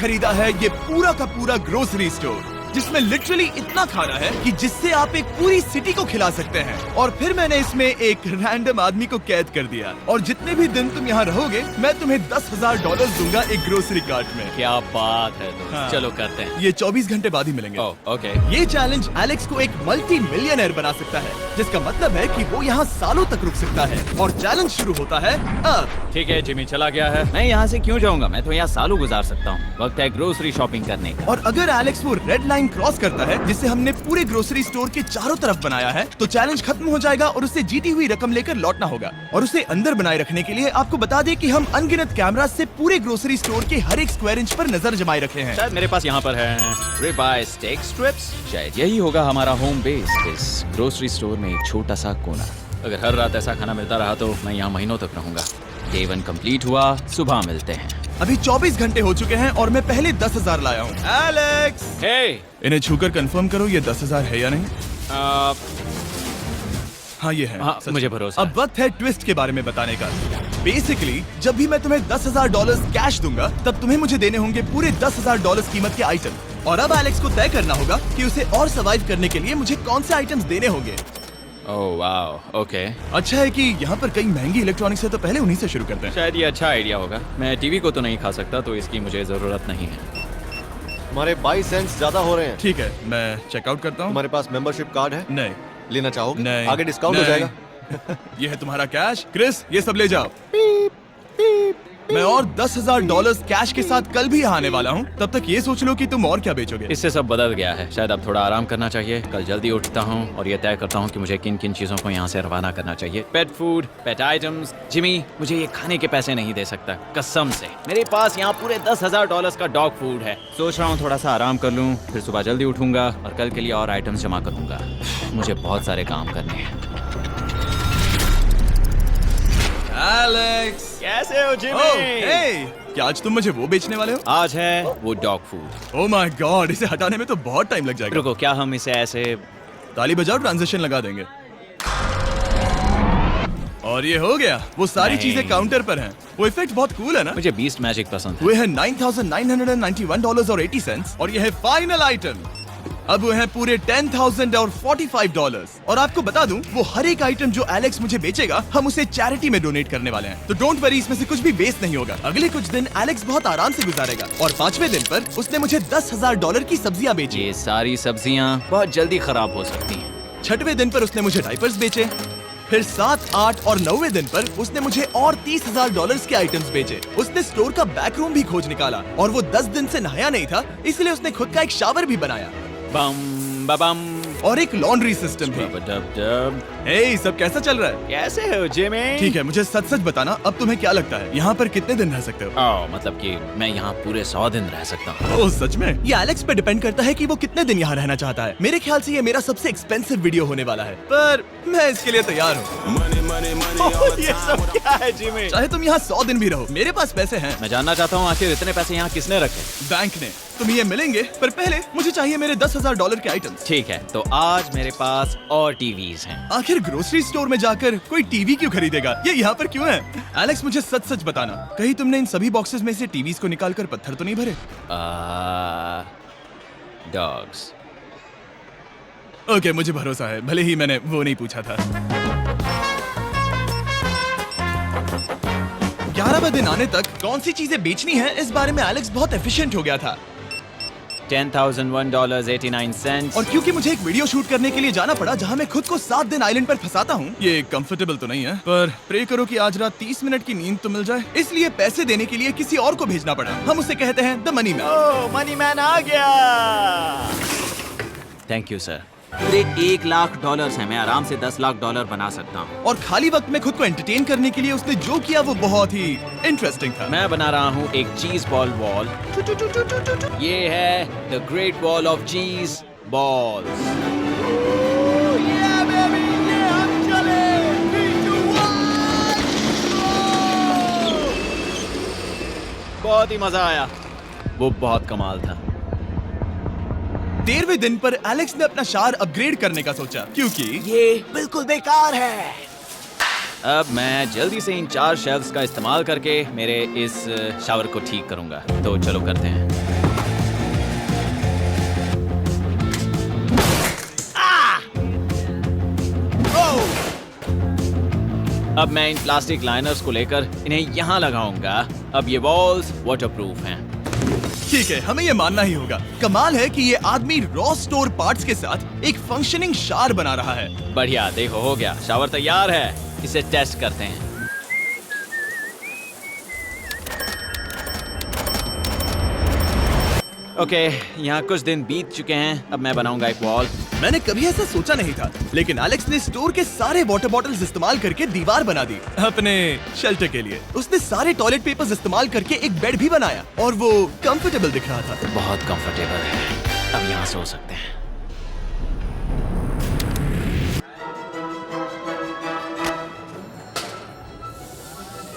खरीदा है ये पूरा का पूरा ग्रोसरी स्टोर, जिसमें लिटरली इतना खाना है कि जिससे आप एक पूरी सिटी को खिला सकते हैं। और फिर मैंने इसमें एक रैंडम आदमी को कैद कर दिया, और जितने भी दिन तुम यहाँ रहोगे मैं तुम्हें $10,000 दूंगा एक ग्रोसरी कार्ट में। क्या बात है दोस्त। हाँ। चलो करते हैं। ये 24 घंटे बाद ही मिलेंगे। ओके। ये चैलेंज एलेक्स को एक मल्टी मिलियनर बना सकता है, जिसका मतलब है कि वो यहाँ सालों तक रुक सकता है। और चैलेंज शुरू होता है अब। ठीक है, जिमी चला गया है। मैं यहाँ से क्यों जाऊँगा, मैं तो यहाँ सालों गुजार सकता हूँ। वक्त है ग्रोसरी शॉपिंग करने का। और अगर एलेक्स वो रेड लाइन क्रॉस करता है जिसे हमने पूरे ग्रोसरी स्टोर के चारों तरफ बनाया है, तो चैलेंज खत्म हो जाएगा और उसे जीती हुई रकम लेकर लौटना होगा। और उसे अंदर बनाए रखने के लिए आपको बता दें कि हम अनगिनत कैमरा से पूरे ग्रोसरी स्टोर के हर एक स्क्वायर इंच पर नजर जमाए रखे हैं। शायद मेरे पास यहाँ पर है रिब आई स्टेक स्ट्रिप्स। शायद यही होगा हमारा होम बेस, इस ग्रोसरी स्टोर में एक छोटा सा कोना। अगर हर रात ऐसा खाना मिलता रहा तो मैं यहाँ महीनों तक रहूंगा। डे 1 कंप्लीट हुआ, सुबह मिलते हैं। अभी 24 घंटे हो चुके हैं और मैं पहले 10,000 लाया हूँ। एलेक्स, हे इन्हें छूकर कंफर्म करो ये 10,000 है या नहीं। हाँ ये है। हाँ, मुझे भरोसा अब वक्त है ट्विस्ट के बारे में बताने का। बेसिकली जब भी मैं तुम्हें $10,000 कैश दूंगा, तब तुम्हें मुझे देने होंगे पूरे $10,000 कीमत के आइटम। और अब एलेक्स को तय करना होगा कि उसे और सर्वाइव करने के लिए मुझे कौन से आइटम्स देने होंगे। Oh wow, okay. अच्छा है कि यहाँ पर कई महंगी इलेक्ट्रॉनिक्स है, तो पहले उन्हीं से शुरू करते हैं। शायद ये अच्छा आइडिया होगा। मैं टीवी को तो नहीं खा सकता, तो इसकी मुझे जरूरत नहीं है। हमारे 22 सेंट्स ज्यादा हो रहे हैं। ठीक है, मैं चेकआउट करता हूँ। तुम्हारे पास मेंबरशिप कार्ड है? नहीं। लेना चाहोगे? नहीं। आगे डिस्काउंट हो नहीं। जाएगा। ये है तुम्हारा कैश। क्रिस, ये सब ले जाओ। मैं और $10,000 कैश के साथ कल भी यहाँ आने वाला हूँ। तब तक ये सोच लो कि तुम और क्या बेचोगे। इससे सब बदल गया है। शायद अब थोड़ा आराम करना चाहिए। कल जल्दी उठता हूँ और ये तय करता हूँ कि मुझे किन किन चीजों को यहाँ से रवाना करना चाहिए। पेट फूड, पेट आइटम्स। जिमी मुझे ये खाने के पैसे नहीं दे सकता, कसम से। मेरे पास यहाँ पूरे $10,000 का डॉग फूड है। सोच रहा हूँ थोड़ा सा आराम कर लूँ, फिर सुबह जल्दी उठूंगा और कल के लिए और आइटम्स जमा करूंगा। मुझे बहुत सारे काम करने हैं। एलेक्स, कैसे हो जिमी? ओह, हे, क्या आज तुम मुझे वो बेचने वाले हो? आज है वो dog food. Oh my God, इसे हटाने में तो बहुत टाइम लग जाएगा। रुको, क्या हम इसे ऐसे ताली बजाओ, ट्रांजिशन लगा देंगे। और ये हो गया। वो सारी नहीं। चीजें काउंटर पर हैं। वो इफेक्ट बहुत कूल है ना। मुझे बीस्ट मैजिक पसंद है। वो है $9,991.80 और ये है फाइनल आइटम। अब वो है पूरे $10,045 और आपको बता दूं, वो हर एक आइटम जो एलेक्स मुझे बेचेगा, हम उसे चैरिटी में डोनेट करने वाले हैं। तो डोंट वरी, इसमें से कुछ भी वेस्ट नहीं होगा। अगले कुछ दिन एलेक्स बहुत आराम से गुजारेगा और 5वें दिन पर उसने मुझे $10,000 की सब्जियां बेची। ये सारी सब्जियां बहुत जल्दी खराब हो सकती हैं। 6वें दिन पर उसने मुझे डाइपर्स बेचे। फिर 7, 8 और 9वें दिन पर उसने मुझे और $30,000 के आइटम्स बेचे। उसने स्टोर का बैक रूम भी खोज निकाला और वो 10 दिन से नहाया नहीं था, इसलिए उसने खुद का एक शावर भी बनाया बम बम और एक लॉन्ड्री सिस्टम भी। डब। हे, सब कैसा चल रहा है? कैसे हो जिमी? ठीक है, मुझे सच सच बताना, अब तुम्हें क्या लगता है यहाँ पर कितने दिन रह सकते हो? मतलब कि मैं यहाँ पूरे 100 दिन रह सकता हूँ। ओह सच में? ये एलेक्स पे डिपेंड करता है कि वो कितने दिन यहाँ रहना चाहता है। मेरे ख्याल से ये मेरा सबसे एक्सपेंसिव वीडियो होने वाला है, पर मैं इसके लिए तैयार हूँ। ये सब क्या है जिमी? चाहे तुम यहाँ 100 दिन भी रहो, मेरे पास पैसे हैं। मैं जानना चाहता हूँ आखिर इतने पैसे यहाँ किसने रखे? बैंक ने। तुम्हें ये मिलेंगे, पर पहले मुझे चाहिए मेरे $10,000 के आइटम्स। ठीक है, तो आज मेरे पास और टीवीज हैं। आखिर ग्रोसरी स्टोर में जाकर कोई टीवी क्यों खरीदेगा? ये यहाँ पर क्यों है? एलेक्स, मुझे सच सच बताना, कहीं तुमने इन सभी बॉक्सेस में से टीवीज को निकालकर पत्थर तो नहीं भरे? डॉग्स। ओके, मुझे भरोसा है, भले ही मैंने वो नहीं पूछा था। 11वें दिन आने तक कौन सी चीजें बेचनी है, इस बारे में एलेक्स बहुत एफिशिएंट हो गया था। $10,001.89। और क्योंकि मुझे एक वीडियो शूट करने के लिए जाना पड़ा जहां मैं खुद को 7 दिन आइलैंड पर फंसाता हूं, ये कंफर्टेबल तो नहीं है, पर प्रे करो कि आज रात 30 मिनट की नींद तो मिल जाए। इसलिए पैसे देने के लिए किसी और को भेजना पड़ा। हम उसे कहते हैं the money man. Oh, money man आ गया। Thank you sir. पूरे $1,00,000 है। मैं आराम से $10,00,000 बना सकता हूँ। और खाली वक्त में खुद को एंटरटेन करने के लिए उसने जो किया वो बहुत ही इंटरेस्टिंग था। मैं बना रहा हूँ एक चीज बॉल वॉल। ये है द ग्रेट वॉल ऑफ चीज बॉल्स। बहुत ही मजा आया। वो बहुत कमाल था। 13वें दिन पर एलेक्स ने अपना शावर अपग्रेड करने का सोचा, क्योंकि ये बिल्कुल बेकार है। अब मैं जल्दी से इन 4 शेल्फ्स का इस्तेमाल करके मेरे इस शावर को ठीक करूंगा। तो चलो करते हैं। अब मैं इन प्लास्टिक लाइनर्स को लेकर इन्हें यहाँ लगाऊंगा। अब ये वॉल्स वाटरप्रूफ हैं। ठीक है, हमें ये मानना ही होगा। कमाल है कि ये आदमी रॉ स्टोर पार्ट्स के साथ एक फंक्शनिंग शावर बना रहा है। बढ़िया, देखो हो गया, शावर तैयार है। इसे टेस्ट करते हैं। ओके, यहाँ कुछ दिन बीत चुके हैं। अब मैं बनाऊंगा एक वॉल। मैंने कभी ऐसा सोचा नहीं था, लेकिन एलेक्स ने स्टोर के सारे वाटर बॉटल्स इस्तेमाल करके दीवार बना दी अपने शेल्टर के लिए। उसने सारे टॉयलेट पेपर्स इस्तेमाल करके एक बेड भी बनाया और वो कंफर्टेबल दिख रहा था। बहुत कंफर्टेबल है। अब यहाँ सो सकते हैं।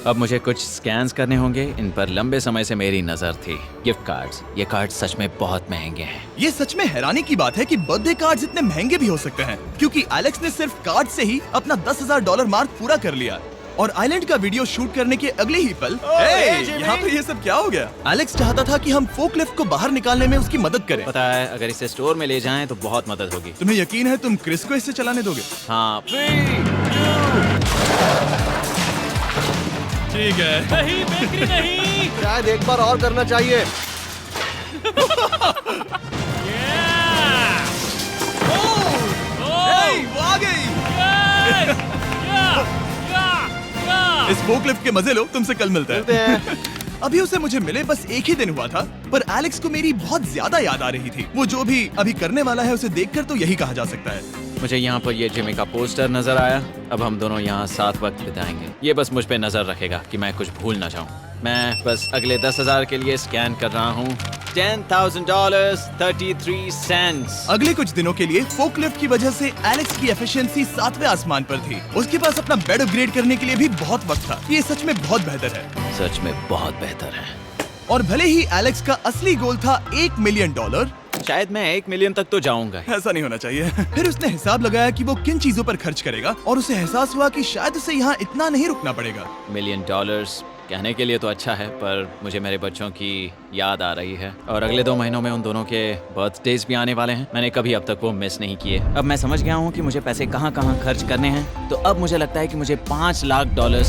अब मुझे कुछ स्कैन्स करने होंगे। इन पर लंबे समय से मेरी नजर थी। Gift cards. ये कार्ड सच में बहुत महंगे हैं। ये सच में हैरानी की बात है कि बर्थडे कार्ड्स इतने महंगे भी हो सकते हैं, क्योंकि एलेक्स ने सिर्फ कार्ड से ही अपना $10,000 मार्क पूरा कर लिया। और आइलैंड का वीडियो शूट करने के अगले ही पल यहाँ पे ये सब क्या हो गया? एलेक्स चाहता था कि हम फोकलिफ्ट को बाहर निकालने में उसकी मदद करें। पता है, अगर इसे स्टोर में ले जाएं तो बहुत मदद होगी। तुम्हें यकीन है तुम क्रिस को इससे चलाने दोगे? हाँ। ठीक है। नहीं, बेकरी नहीं। शायद एक बार और करना चाहिए। वो आ गई। इस फोकलिफ्ट के मजे लो, तुमसे कल मिलते हैं। अभी उसे मुझे मिले बस एक ही दिन हुआ था, पर एलेक्स को मेरी बहुत ज्यादा याद आ रही थी। वो जो भी अभी करने वाला है उसे देखकर तो यही कहा जा सकता है। मुझे यहाँ पर ये जिमी का पोस्टर नजर आया। अब हम दोनों यहाँ साथ वक्त बिताएंगे। ये बस मुझ पे नजर रखेगा कि मैं कुछ भूल ना जाऊँ। मैं बस अगले 10,000 के लिए स्कैन कर रहा हूँ। $10,000 33 सेंट्स। अगले कुछ दिनों के लिए फोकलिफ्ट की वजह से एलेक्स की एफिशिएंसी 7वें आसमान पर थी। उसके पास अपना बेड अपग्रेड करने के लिए भी बहुत वक्त था। ये सच में बहुत बेहतर है। सच में बहुत बेहतर है। और भले ही एलेक्स का असली गोल था $1 मिलियन, शायद मैं 1 मिलियन तक तो जाऊंगा। ऐसा नहीं होना चाहिए। फिर उसने हिसाब लगाया कि वो किन चीजों पर खर्च करेगा और उसे एहसास हुआ कि शायद उसे यहाँ इतना नहीं रुकना पड़ेगा। $1 मिलियन कहने के लिए तो अच्छा है, पर मुझे मेरे बच्चों की याद आ रही है। और अगले 2 महीनों में उन दोनों के बर्थडेज भी आने वाले हैं। मैंने कभी अब तक वो मिस नहीं किए। अब मैं समझ गया हूँ कि मुझे पैसे कहाँ कहाँ खर्च करने हैं। तो अब मुझे लगता है कि मुझे $5 लाख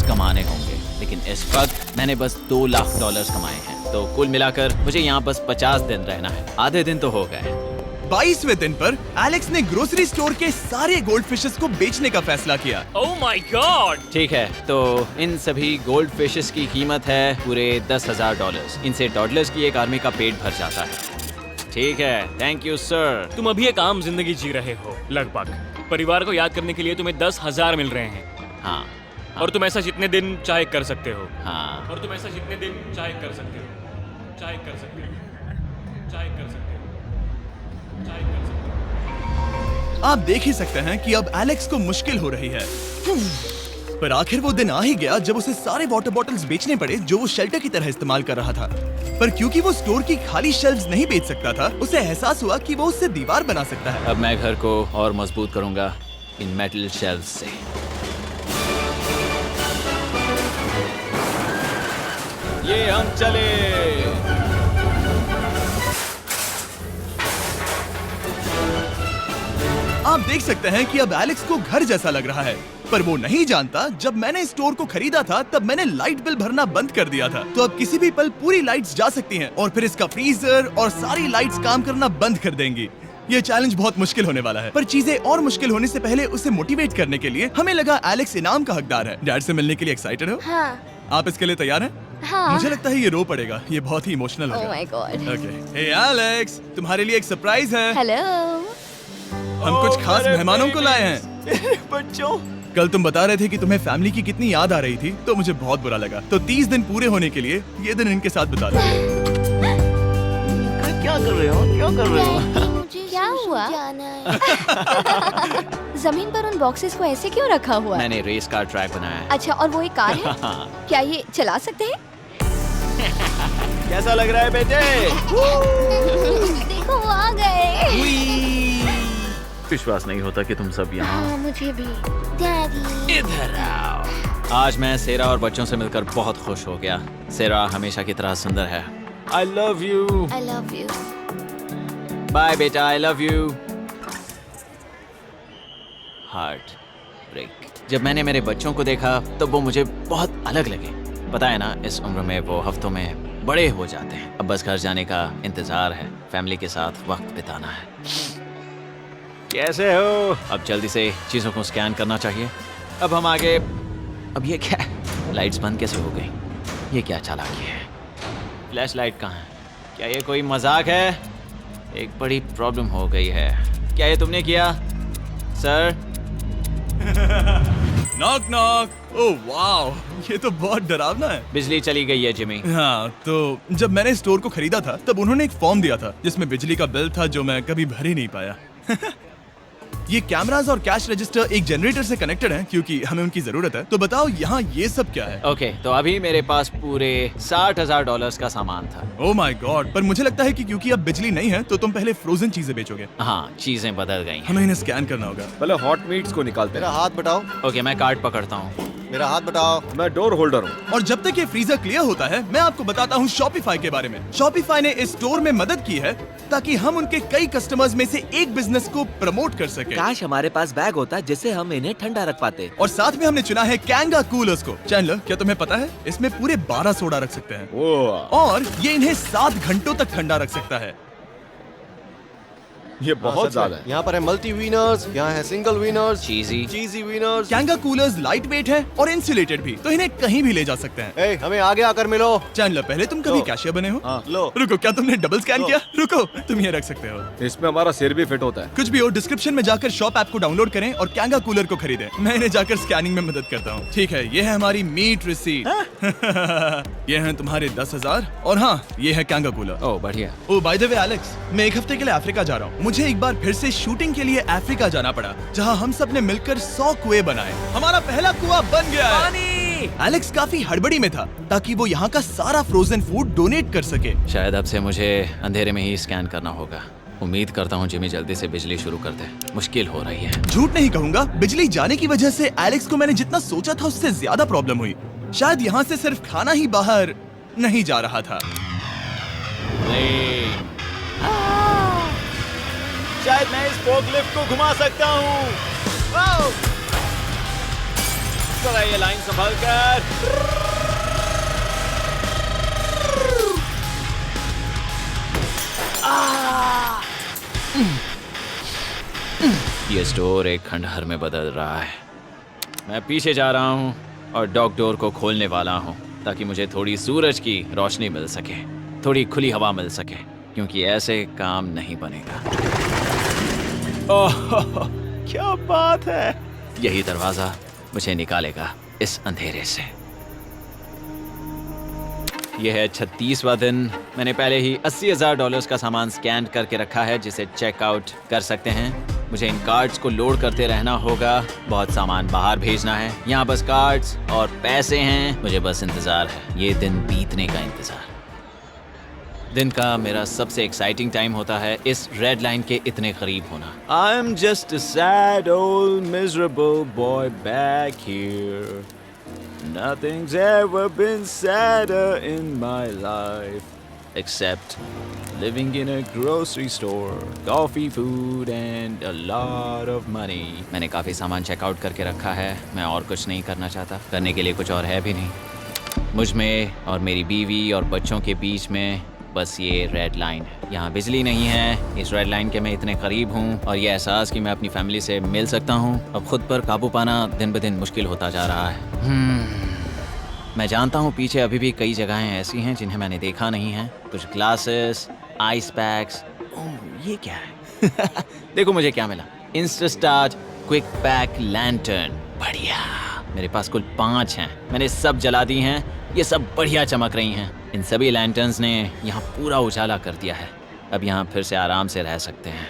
कमाने होंगे। लेकिन इस वक्त मैंने बस $2 लाख कमाए हैं। तो कुल मिलाकर मुझे यहाँ बस 50 दिन रहना है। आधे दिन तो हो गए। 22वें दिन पर एलेक्स ने ग्रोसरी स्टोर के सारे गोल्ड फिशेस को बेचने का फैसला किया। Oh my God. ठीक है, तो इन सभी गोल्ड फिशेस की कीमत है पूरे $10,000। इनसे टॉडलर्स की एक आर्मी का पेट भर जाता है। ठीक है, थैंक यू सर। तुम अभी एक आम जिंदगी जी रहे हो लगभग। परिवार को याद करने के लिए तुम्हें 10,000 मिल रहे हैं। हाँ। और तुम ऐसा जितने दिन चाहे कर सकते हो। हाँ। और तुम ऐसा जितने दिन चाहे कर सकते हो। चाहे कर सकते हो। चाहे कर सकते हो। चाहे कर सकते हो। आप देख ही सकते हैं कि अब एलेक्स को मुश्किल हो रही है। पर आखिर वो दिन आ ही गया जब उसे सारे वाटर बॉटल्स बेचने पड़े जो वो शेल्टर की तरह इस्तेमाल कर रहा था। पर क्योंकि वो स्टोर की खाली शेल्व्स नहीं बेच सकता था, उसे एहसास हुआ कि वो उससे दीवार बना सकता है। अब मैं घर को और मजबूत करूंगा इन मेटल शेल्व्स से। ये हम चले। आप देख सकते हैं कि अब एलेक्स को घर जैसा लग रहा है, पर वो नहीं जानता जब मैंने स्टोर को खरीदा था तब मैंने लाइट बिल भरना बंद कर दिया था। तो अब किसी भी पल पूरी लाइट्स जा सकती हैं और फिर इसका फ्रीजर और सारी लाइट्स काम करना बंद कर देंगी। ये चैलेंज बहुत मुश्किल होने वाला है, पर चीजें और मुश्किल होने से पहले उसे मोटिवेट करने के लिए हमें लगा एलेक्स इनाम का हकदार है। डैड से मिलने के लिए एक्साइटेड हो? हाँ। आप इसके लिए तैयार हैं? हाँ। मुझे लगता है ये रो पड़ेगा। ये बहुत ही इमोशनल Oh होगा। my God. Okay, hey Alex, तुम्हारे लिए एक सरप्राइज है। हेलो। हम कुछ खास मेहमानों को लाए हैं। बच्चों, कल तुम बता रहे थे कि तुम्हें फैमिली की कितनी याद आ रही थी, तो मुझे बहुत बुरा लगा। तो 30 दिन पूरे होने के लिए ये दिन इनके साथ बिता दो। क्या कर रहे हो? क्या कर रहे हो? क्या हुआ? जमीन पर उन बॉक्सेस को ऐसे क्यों रखा हुआ है? मैंने रेस कार ट्रैक बनाया है। अच्छा, और वो एक कार है? क्या ये चला सकते हैं? कैसा लग रहा है बेटे? देखो वो आ गए। विश्वास नहीं होता कि तुम सब यहाँ। हाँ, मुझे भी। डैडी। इधर आओ। आज मैं सेरा और बच्चों से मिलकर बहुत खुश हो गया। सेरा हमेशा की तरह सुंदर है। I love you. I love you. Bye बेटा, I love you. Heart break. जब मैंने मेरे बच्चों को देखा तो वो मुझे बहुत अलग लगे। पता है ना, इस उम्र में वो हफ्तों में बड़े हो जाते हैं। अब बस घर जाने का इंतजार है, फैमिली के साथ वक्त बिताना है। कैसे हो? अब जल्दी से चीज़ों को स्कैन करना चाहिए। अब हम आगे। अब ये क्या है? लाइट्स बंद कैसे हो गई? ये क्या चालाकी है? फ्लैश लाइट कहाँ है? क्या ये कोई मजाक है? एक बड़ी प्रॉब्लम हो गई है। क्या ये तुमने किया sir? Knock knock. Oh wow, ये तो बहुत डरावना है। बिजली चली गई है जिमी। हाँ, तो जब मैंने स्टोर को खरीदा था तब उन्होंने एक फॉर्म दिया था जिसमें बिजली का बिल था जो मैं कभी भर ही नहीं पाया। ये कैमरास और कैश रजिस्टर एक जनरेटर से कनेक्टेड हैं क्योंकि हमें उनकी जरूरत है। तो बताओ यहाँ ये सब क्या है? ओके, तो अभी मेरे पास पूरे $60,000 का सामान था। ओह माय गॉड, पर मुझे लगता है कि क्योंकि अब बिजली नहीं है तो तुम पहले फ्रोजन चीजें बेचोगे। हाँ, चीजें बदल गई हैं। हमें इन्हें स्कैन करना होगा। पहले हॉट मीट्स को निकालते मेरा हैं। हाथ बटाओ। ओके, मैं कार्ड पकड़ता हूँ। मेरा हाथ बटाओ। मैं डोर होल्डर हूँ। और जब तक ये फ्रीजर क्लियर होता है मैं आपको बताता हूँ शॉपिफाई के बारे में। शॉपिफाई ने इस स्टोर में मदद की है ताकि हम उनके कई कस्टमर्स में से एक बिजनेस को प्रमोट कर सके। काश हमारे पास बैग होता जिससे हम इन्हें ठंडा रख पाते। और साथ में हमने चुना है कैंगा कूलर्स को। चैनलर, क्या तुम्हें पता है इसमें पूरे 12 सोडा रख सकते हैं ओह, और ये इन्हें 7 घंटों तक ठंडा रख सकता है। ये बहुत ज्यादा है। यहाँ पर है मल्टी विनर्स, यहाँ है single winners, cheesy. Cheesy winners. Kanga coolers light weight है और इंसुलेटेड भी, तो इन्हें कहीं भी ले जा सकते हैं। ए, हमें आगे आकर मिलो। चैनलर, पहले तुम कभी लो। कैशियर बने हो? हाँ। लो। रुको, क्या तुमने डबल स्कैन लो। किया? रुको, तुम ये रख सकते हो। इसमें हमारा सिर भी फिट होता है। कुछ भी हो, डिस्क्रिप्शन में जाकर शॉप ऐप को डाउनलोड करें और कैंगा कूलर को खरीदें। मैं इन्हें जाकर स्कैनिंग में मदद करता हूँ। ठीक है, ये है हमारी मीट रिसीट। ये हैं तुम्हारे 10,000 और हाँ, ये है कैंगा कूलर। ओह बढ़िया। ओ बाय द वे एलेक्स, मैं एक हफ्ते के लिए अफ्रीका जा रहा हूँ। मुझे एक बार फिर से शूटिंग के लिए अफ्रीका जाना पड़ा, जहाँ हम सब ने मिलकर 100 कुएं बनाए। हमारा पहला कुआं बन गया है। एलेक्स काफी हड़बड़ी में था ताकि वो यहाँ का सारा फ्रोजन फूड डोनेट कर सके। शायद अब से मुझे अंधेरे में ही स्कैन करना होगा। उम्मीद करता हूँ जिमी जल्दी से बिजली शुरू कर दे। मुश्किल हो रही है। झूठ नहीं कहूंगा, बिजली जाने की वजह से एलेक्स को मैंने जितना सोचा था उससे ज्यादा प्रॉब्लम हुई। शायद यहाँ से सिर्फ खाना ही बाहर नहीं जा रहा था। शायद मैं इस फोर्कलिफ्ट को घुमा सकता हूँ। जरा ये लाइन संभाल कर। ये स्टोर एक खंडहर में बदल रहा है। मैं पीछे जा रहा हूँ और डॉग डोर को खोलने वाला हूँ ताकि मुझे थोड़ी सूरज की रोशनी मिल सके, थोड़ी खुली हवा मिल सके, क्योंकि ऐसे काम नहीं बनेगा। ओह, क्या बात है! यही दरवाजा मुझे निकालेगा इस अंधेरे से। यह है 36वां दिन। मैंने पहले ही $80,000 का सामान स्कैन करके रखा है जिसे चेकआउट कर सकते हैं। मुझे इन कार्ड्स को लोड करते रहना होगा। बहुत सामान बाहर भेजना है। यहाँ बस कार्ड्स और पैसे हैं। मुझे बस इंतजार है, ये दिन बीतने का इंतजार। दिन का मेरा सबसे एक्साइटिंग टाइम होता है इस रेड लाइन के इतने करीब होना। I am just a sad old miserable boy back here. Nothing's ever been sadder in my life except living in a grocery store, coffee, food and a lot of money. मैंने काफ़ी सामान checkout करके रखा है। मैं और कुछ नहीं करना चाहता। करने के लिए कुछ और है भी नहीं। मुझ में और मेरी बीवी और बच्चों के बीच में बस ये रेड लाइन है। यहाँ बिजली नहीं है। इस रेड लाइन के मैं इतने करीब हूँ और ये एहसास कि मैं अपनी फैमिली से मिल सकता हूँ अब खुद पर काबू पाना दिन ब दिन मुश्किल होता जा रहा है। मैं जानता हूँ पीछे अभी भी कई जगहें ऐसी हैं जिन्हें मैंने देखा नहीं है। कुछ ग्लासेस, आइस पैक्स। ओह, ये क्या है? देखो मुझे क्या मिला। इंस्टास्टार्ट क्विक पैक लैंटर्न। बढ़िया। मेरे पास कुल 5 हैं। मैंने सब जला दी हैं। ये सब बढ़िया चमक रही हैं। इन सभी लैंटर्न्स ने यहाँ पूरा उजाला कर दिया है। अब यहाँ फिर से आराम से रह सकते हैं।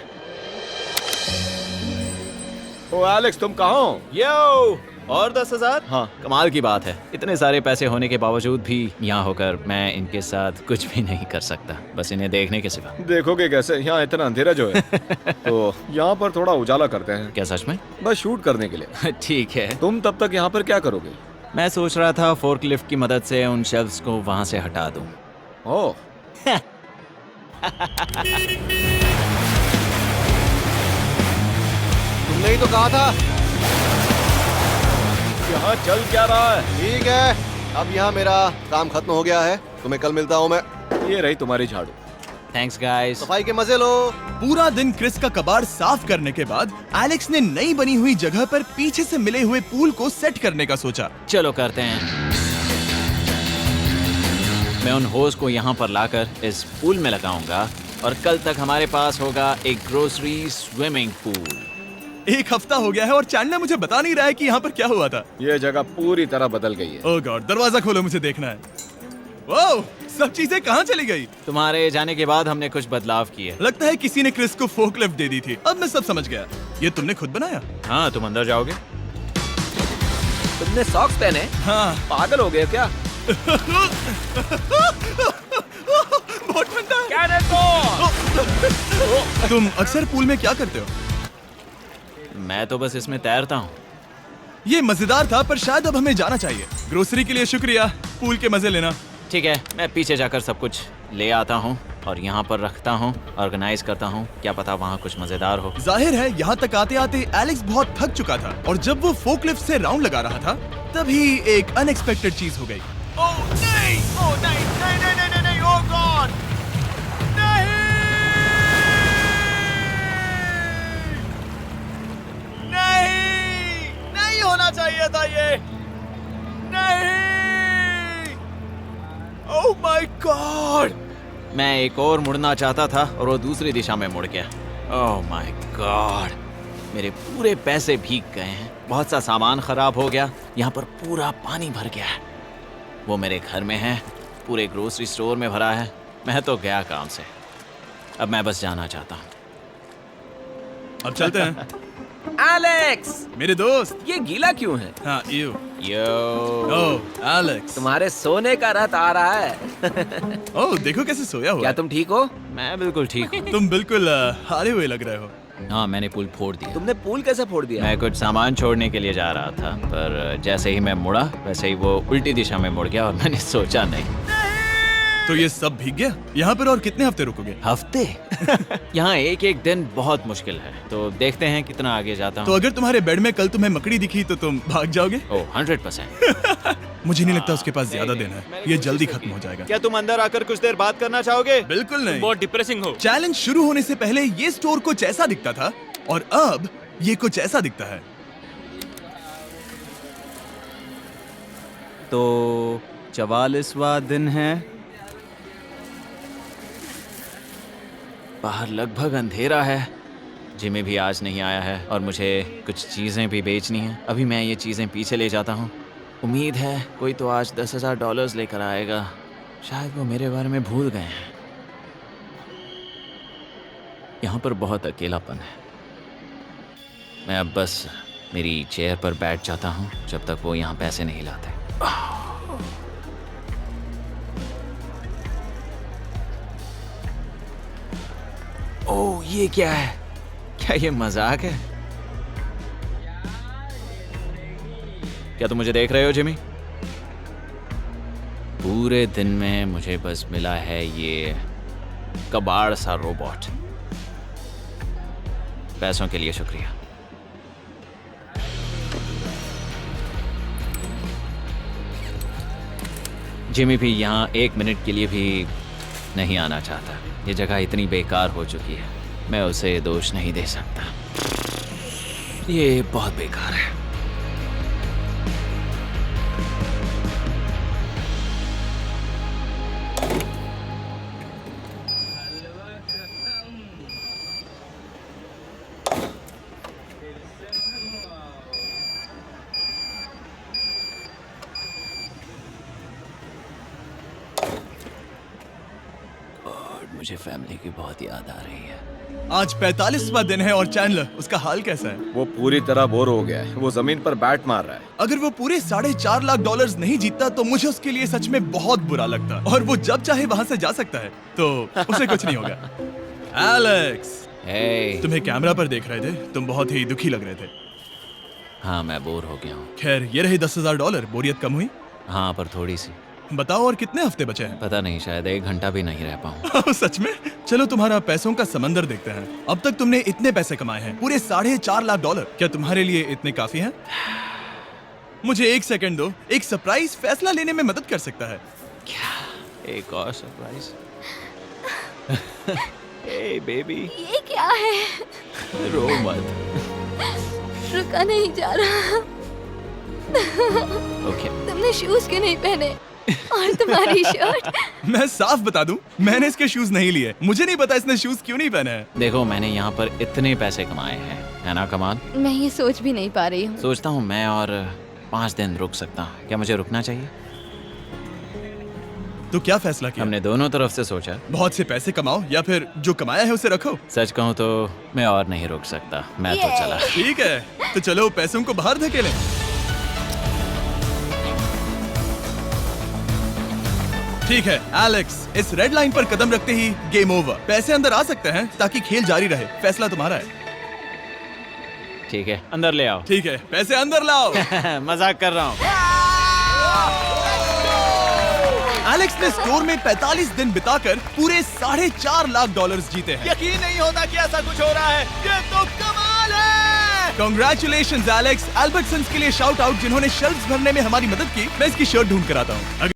ओ एलेक्स, तुम कहाँ हो? यो, और 10,000? हाँ। कमाल की बात है। इतने सारे पैसे होने के बावजूद भी यहाँ होकर मैं इनके साथ कुछ भी नहीं कर सकता, बस इन्हें देखने के सिवा। देखोगे कैसे? यहाँ इतना अंधेरा जो है। तो यहाँ पर थोड़ा उजाला करते हैं। क्या सच में? बस शूट करने के लिए। ठीक है। तुम तब तक यहाँ पर क्या करोगे? मैं सोच रहा था फोर्कलिफ्ट की मदद से उन शेल्फ्स को वहाँ से हटा दूँ। ओह, तुमने ही तो कहा था। यहाँ चल क्या रहा है? ठीक है, अब यहाँ मेरा काम खत्म हो गया है। तुम्हें कल मिलता हूँ मैं। ये रही तुम्हारी झाड़ू। Thanks guys. सफाई के मजे लो। पूरा दिन क्रिस का कबाड़ साफ करने के बाद एलेक्स ने नई बनी हुई जगह पर पीछे से मिले हुए पूल को सेट करने का सोचा। चलो करते हैं। मैं उन होज को यहाँ पर लाकर इस पूल में लगाऊंगा और कल तक हमारे पास होगा एक ग्रोसरी स्विमिंग पूल। एक हफ्ता हो गया है और चैंडलर मुझे बता नहीं रहा है कि यहाँ पर क्या हुआ था। ये जगह पूरी तरह बदल गई है। ओह गॉड, दरवाजा खोलो, मुझे देखना है। ओह, सब चीजें कहाँ चली गई? तुम्हारे जाने के बाद हमने कुछ बदलाव किए। लगता है किसी ने क्रिस को फोकलिफ्ट दे दी थी। अब मैं सब समझ गया। ये तुमने खुद बनाया? हाँ, तुम अंदर जाओगे? तुमने सॉक्स पहने? हाँ। पागल हो गए क्या? बहुत ठंडा है। तुम अक्सर पूल में क्या करते हो? मैं तो बस इसमें तैरता हूँ। ये मजेदार था, पर शायद अब हमें जाना चाहिए। ग्रोसरी के लिए शुक्रिया, पूल के मजे लेना। ठीक है, मैं पीछे जाकर सब कुछ ले आता हूँ और यहाँ पर रखता हूँ, ऑर्गेनाइज करता हूँ। क्या पता वहाँ कुछ मजेदार हो। जाहिर है यहाँ तक आते आते एलेक्स बहुत थक चुका था और जब वो फोकलिफ्ट से राउंड लगा रहा था तभी एक अनएक्सपेक्टेड चीज हो गई। ओह नहीं, ओह नहीं, नहीं, नहीं, नहीं, नहीं, नहीं, ओह गॉड, नहीं, नहीं, नहीं होना चाहिए था ये, नहीं, ओह माय गॉड। मैं एक और मुड़ना चाहता था और वो दूसरी दिशा में मुड़ गया। ओह माय गॉड, मेरे पूरे पैसे भीग गए हैं। बहुत सा सामान खराब हो गया। यहाँ पर पूरा पानी भर गया है। वो मेरे घर में है, पूरे ग्रोसरी स्टोर में भरा है। मैं तो गया काम से। अब मैं बस जाना चाहता हूँ। अब चलते हैं। एलेक्स, मेरे दोस्त। ये गीला क्यों है? हाँ, यू। Yo, oh Alex. तुम्हारे सोने का रथ आ रहा है। ओह देखो कैसे सोया हुआ क्या है। तुम ठीक हो? मैं बिल्कुल ठीक हूँ। तुम बिल्कुल हारे हुए लग रहे हो। हाँ, मैंने पुल फोड़ दिया। तुमने पूल कैसे फोड़ दिया? मैं कुछ सामान छोड़ने के लिए जा रहा था, पर जैसे ही मैं मुड़ा वैसे ही वो उल्टी दिशा में मुड़ गया और मैंने सोचा नहीं। तो ये सब भीग गया। यहाँ पर और कितने हफ्ते रुकोगे? हफ्ते? यहाँ एक एक दिन बहुत मुश्किल है, तो देखते हैं कितना आगे जाता तो हूँ। अगर तुम्हारे बेड में कल तुम्हें मकड़ी दिखी तो तुम भाग जाओगे? ओह 100%। मुझे नहीं लगता उसके पास ज्यादा दिन है। ये जल्दी खत्म हो जाएगा। क्या तुम अंदर आकर कुछ देर बात करना चाहोगे? बिल्कुल नहीं। बहुत डिप्रेसिंग हो। चैलेंज शुरू होने से पहले ये स्टोर कुछ ऐसा दिखता था और अब ये कुछ ऐसा दिखता है। तो 44वां दिन है। बाहर लगभग अंधेरा है। जिमी भी आज नहीं आया है और मुझे कुछ चीज़ें भी बेचनी हैं। अभी मैं ये चीज़ें पीछे ले जाता हूँ। उम्मीद है कोई तो आज $10,000 लेकर आएगा। शायद वो मेरे बारे में भूल गए हैं। यहाँ पर बहुत अकेलापन है। मैं अब बस मेरी चेयर पर बैठ जाता हूँ जब तक वो यहाँ पैसे नहीं लाते। ओह, ये क्या है? क्या ये मजाक है? क्या तुम मुझे देख रहे हो जिमी? पूरे दिन में मुझे बस मिला है ये कबाड़ सा रोबोट। पैसों के लिए शुक्रिया। जिमी भी यहाँ 1 मिनट के लिए भी नहीं आना चाहता। ये जगह इतनी बेकार हो चुकी है, मैं उसे दोष नहीं दे सकता। ये बहुत बेकार है। मुझे फैमिली की बहुत याद आ रही है। आज 45वां दिन है और चैंडलर, उसका हाल कैसा है? वो पूरी तरह बोर हो गया है। वो जमीन पर बैट मार रहा है। अगर वो पूरे $4.5 लाख नहीं जीतता तो मुझे उसके लिए सच में बहुत बुरा लगता। और वो जब चाहे वहाँ से जा सकता है, तो उसे कुछ नहीं होगा। एलेक्स, हे, तुम्हें कैमरा पर देख रहे थे। तुम बहुत ही दुखी लग रहे थे। हाँ, मैं बोर हो गया हूँ। खैर, ये रही $10,000। बोरियत कम हुई? हाँ, पर थोड़ी सी। बताओ और कितने हफ्ते बचे हैं? पता नहीं, शायद 1 घंटा भी नहीं रह पाऊँ। सच में? चलो तुम्हारा पैसों का समंदर देखते हैं। अब तक तुमने इतने पैसे कमाए हैं, पूरे $4.5 लाख। क्या तुम्हारे लिए इतने काफी हैं? मुझे एक सेकंड दो, एक सरप्राइज फैसला लेने में मदद कर सकता है। एक और सरप्राइज। हे बेबी, ये क्या है? रो मत। रुका नहीं जा रहा। ओके। तुमने शूज क्यों नहीं पहने? और तुम्हारी शर्ट? मैं साफ बता दूं, मैंने इसके शूज नहीं लिए। मुझे नहीं पता इसने शूज क्यों नहीं पहने हैं। देखो, मैंने यहाँ पर इतने पैसे कमाए हैं, है ना कमाल? मैं ये सोच भी नहीं पा रही हूँ। सोचता हूँ मैं और 5 दिन रुक सकता हूँ। क्या मुझे रुकना चाहिए? तो क्या फैसला किया? हमने दोनों तरफ से सोचा। बहुत से पैसे कमाओ या फिर जो कमाया है उसे रखो। सच कहूँ तो मैं और नहीं रुक सकता, मैं तो ये। चला। ठीक है, तो चलो पैसों को बाहर धकेलें। ठीक है एलेक्स, इस रेड लाइन पर कदम रखते ही गेम ओवर। पैसे अंदर आ सकते हैं ताकि खेल जारी रहे। फैसला तुम्हारा है। ठीक है, अंदर ले आओ। ठीक है, पैसे अंदर लाओ। मजाक कर रहा हूँ। एलेक्स ने स्टोर में 45 दिन बिताकर पूरे $4.5 लाख जीते हैं। यकीन नहीं होता कि ऐसा कुछ हो रहा है। ये तो कमाल है। Congratulations Alex. अल्बर्टसन्स के लिए शाउट आउट जिन्होंने शेल्फ्स भरने में हमारी मदद की। मैं इसकी शर्ट ढूंढ कर आता हूँ।